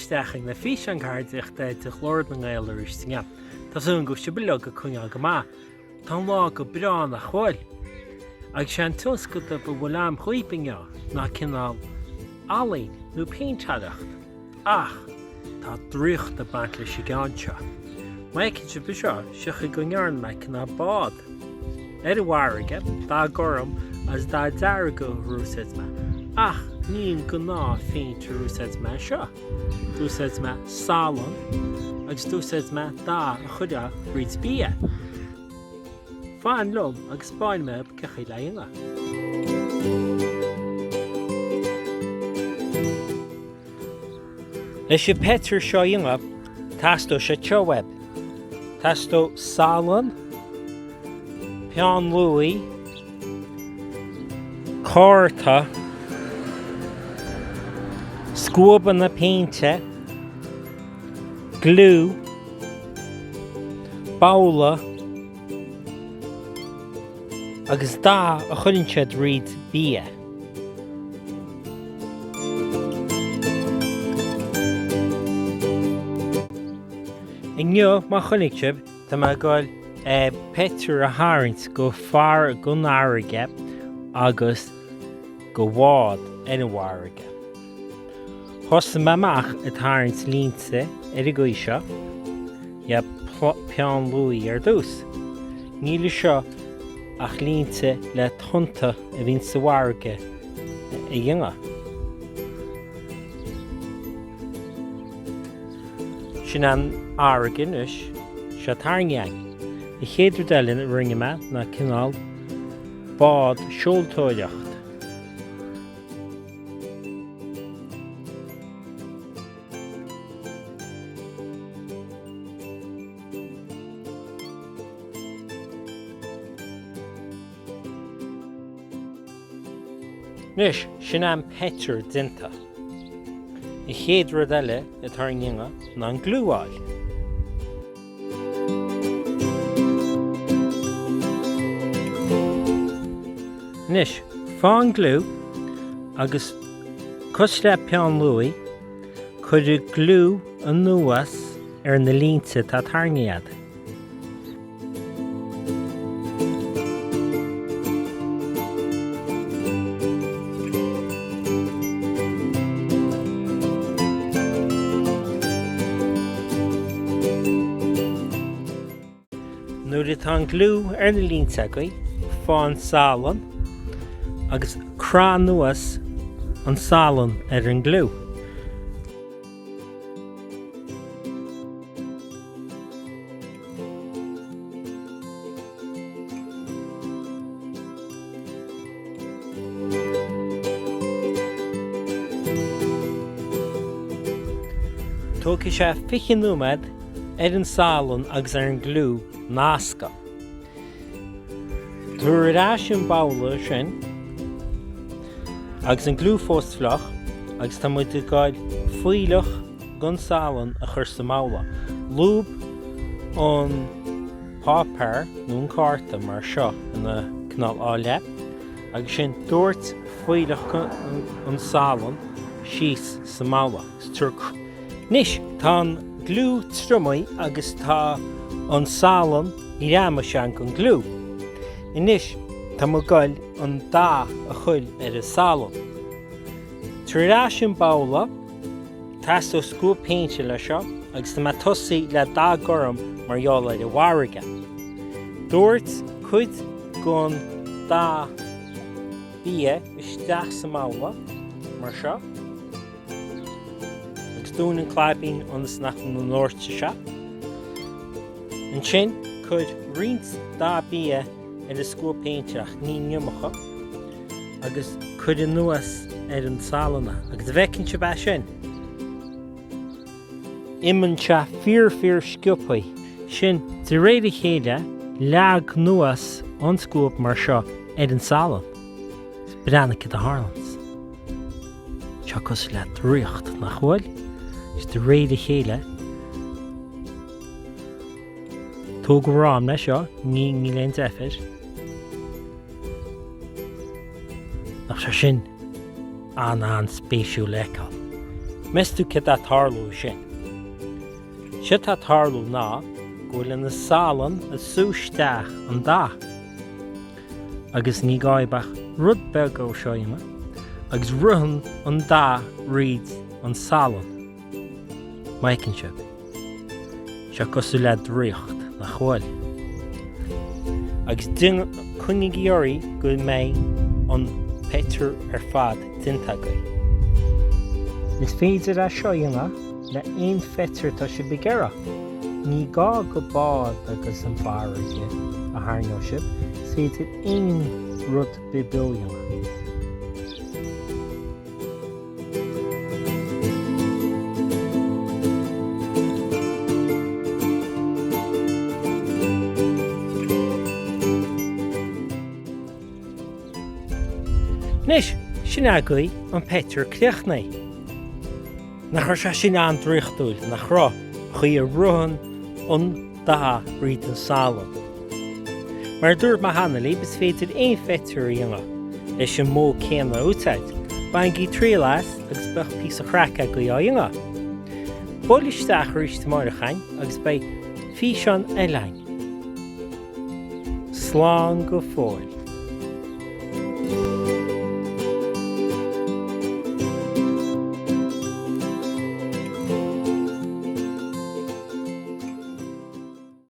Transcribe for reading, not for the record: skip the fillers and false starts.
isteaching na fís an Ceardaíochta de chlór na Éalaín Draíochta. Tásún go sibile go cúneal go má. Tá lá go breán a chóil. Ag sé an tionscnamh ba bhfuil am chuoipinge ná cinál Ealaín nó Ceardaíocht. Ach, tá draíocht na banc leis gáinse. Maicinn se biseo secha go ngearn me cinná bád. Bhairige, dá goram as dá deara go rúsaid me. Ach, níon go ná féin rúsaid me seo. Rúsaid me sálan, agus dúsaid me dá a chuide rís bia. Fáin lom agus báin me cechaí leanga. Leis sé Peter seo inga, tastó sé teoweb. Tastó sálan, pean luí, cárta, scuaban na peinte, glú, bála, agus dá a chuinnse read bia. In neo má chuinnig tá má gáil Peter a hairint go fear go náirige agus go bhád ina bháirige. Thosa meach a hairint línsa ar a gcuise ja pean luí ar dús. Níl seo ach línsa le tunta a bhín sa bháirige a dhéanamh. Sin an áirigin is se tarngeang. I chéadú delinn ringe me na cinál bád seoltóideacht. Nis, sin am Peter dinta. I chéadú deile a tarngeanga na an glúáil. Nis, fáin glú agus cos le pean luí chuidir glú an nuas ar na línsa tá tarngead. Nuair atá an glú ar na línsa gaí, fáin sálan agus crá nuas an sálan ar an glú. Tógfaidh sé fichin númad ar an sálan agus ar an glú nasca. Dúir sin bála sin agus an glú fósflach agus tá muid gáil fuilech gon sálan a chur sa mála. Lúb an pápar nó an cárta mar seo ina cnál áile agus sin dúirt fuilech an sálan síos sa mála. Nis tá an glú trúmaí agus tá an sálan i ráma sean an glú. Inis tá mo gáil an dá a chuil ar a sálan. Tuairá sin bála, tastó scrú péinte le seo agus tá tosaí le dá goram mar eála ar a bháirige. Dúirt chuid gon dá bia isteach sa mála mar seo agus dún an cláibín an snach na nóirte seo. An sin chuid roinnt dá bia ar a scrú péinteach ní nniumacha agus chuid an nuas ar an sálanna agus bhecinn se bheith sin. Imann se fíor sciúpaí sin de réad chéile leag nuas an scrúb mar seo ar an sálan. Breannacha a Harlands. Se cos le draíocht nach bhfuil is de réad chéile tó go rám le seo ní leon deifir. Nach sé sin an spéisiú leáil. Mestú ce a tarlú sin. Si a tarlú ná ghfuil in na salan a súisteach an dá. Agus ní gáibach rud beg ó seoime, agus ruhan an dá riad an salan. Maicin siad. Se cosú le draíocht na chóil. Agus chunig iori go mé an Peter fad dinta gaí. Is féidir a seoinga le ein fetar tá si begéire. Ní gá go bád agus an bharige a tharneo sib, is féidir ein rud bibilionga. Nis, sin agaí an Peter cleachnaí. Na chuir se sin an draíochtúil na chrá chuí a ruhan an dá riad an salan. Mar dúirt má hanalaí is féidir ein fetar dhéanamh leis an mó céanna úsáid, Bain gí triail agus bech pís a chraca go dhéanamh. Bolisteach ríiste mar a chain agus bei fís an Ealaín. Slán go fóil.